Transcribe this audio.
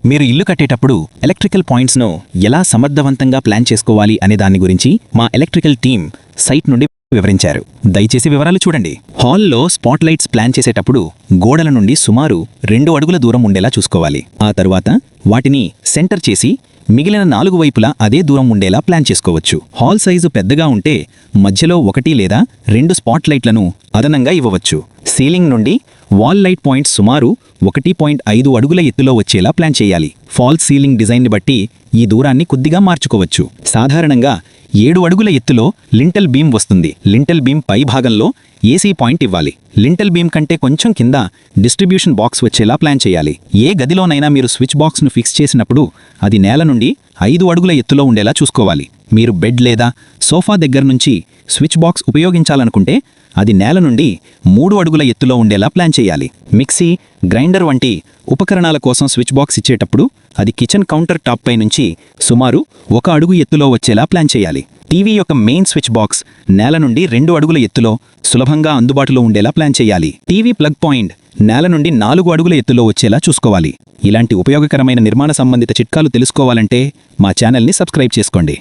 మీరు ఇల్లు కట్టేటప్పుడు ఎలక్ట్రికల్ పాయింట్స్ను ఎలా సమర్థవంతంగా ప్లాన్ చేసుకోవాలి అనే దాని గురించి మా ఎలక్ట్రికల్ టీం సైట్ నుండి వివరించారు. దయచేసి వివరాలు చూడండి. హాల్లో స్పాట్ లైట్స్ ప్లాన్ చేసేటప్పుడు గోడల నుండి సుమారు 2 అడుగుల దూరం ఉండేలా చూసుకోవాలి. ఆ తరువాత వాటిని సెంటర్ చేసి మిగిలిన 4 వైపులా అదే దూరం ఉండేలా ప్లాన్ చేసుకోవచ్చు. హాల్ సైజు పెద్దగా ఉంటే మధ్యలో 1 లేదా 2 స్పాట్ లైట్లను అదనంగా ఇవ్వవచ్చు. సీలింగ్ నుండి వాల్ లైట్ పాయింట్స్ సుమారు 1.5 అడుగుల ఎత్తులో వచ్చేలా ప్లాన్ చేయాలి. ఫాల్స్ సీలింగ్ డిజైన్ని బట్టి ఈ దూరాన్ని కొద్దిగా మార్చుకోవచ్చు. సాధారణంగా 7 అడుగుల ఎత్తులో లింటల్ బీమ్ వస్తుంది. లింటల్ బీమ్ పై భాగంలో ఏసీ పాయింట్ ఇవ్వాలి. లింటల్ బీమ్ కంటే కొంచెం కింద డిస్ట్రిబ్యూషన్ బాక్స్ వచ్చేలా ప్లాన్ చేయాలి. ఏ గదిలోనైనా మీరు స్విచ్ బాక్స్ను ఫిక్స్ చేసినప్పుడు అది నేల నుండి 5 అడుగుల ఎత్తులో ఉండేలా చూసుకోవాలి. మీరు బెడ్ లేదా సోఫా దగ్గర నుంచి స్విచ్ బాక్స్ ఉపయోగించాలనుకుంటే అది నేల నుండి 3 అడుగుల ఎత్తులో ఉండేలా ప్లాన్ చేయాలి. మిక్సీ, గ్రైండర్ వంటి ఉపకరణాల కోసం స్విచ్ బాక్స్ ఇచ్చేటప్పుడు అది కిచెన్ కౌంటర్ టాప్ పై నుంచి సుమారు 1 అడుగు ఎత్తులో వచ్చేలా ప్లాన్ చేయాలి. టీవీ యొక్క మెయిన్ స్విచ్ బాక్స్ నేల నుండి 2 అడుగుల ఎత్తులో సులభంగా అందుబాటులో ఉండేలా ప్లాన్ చేయాలి. టీవీ ప్లగ్ పాయింట్ నేల నుండి 4 అడుగుల ఎత్తులో వచ్చేలా చూసుకోవాలి. ఇలాంటి ఉపయోగకరమైన నిర్మాణ సంబంధిత చిట్కాలు తెలుసుకోవాలంటే మా ఛానల్ని సబ్స్క్రైబ్ చేసుకోండి.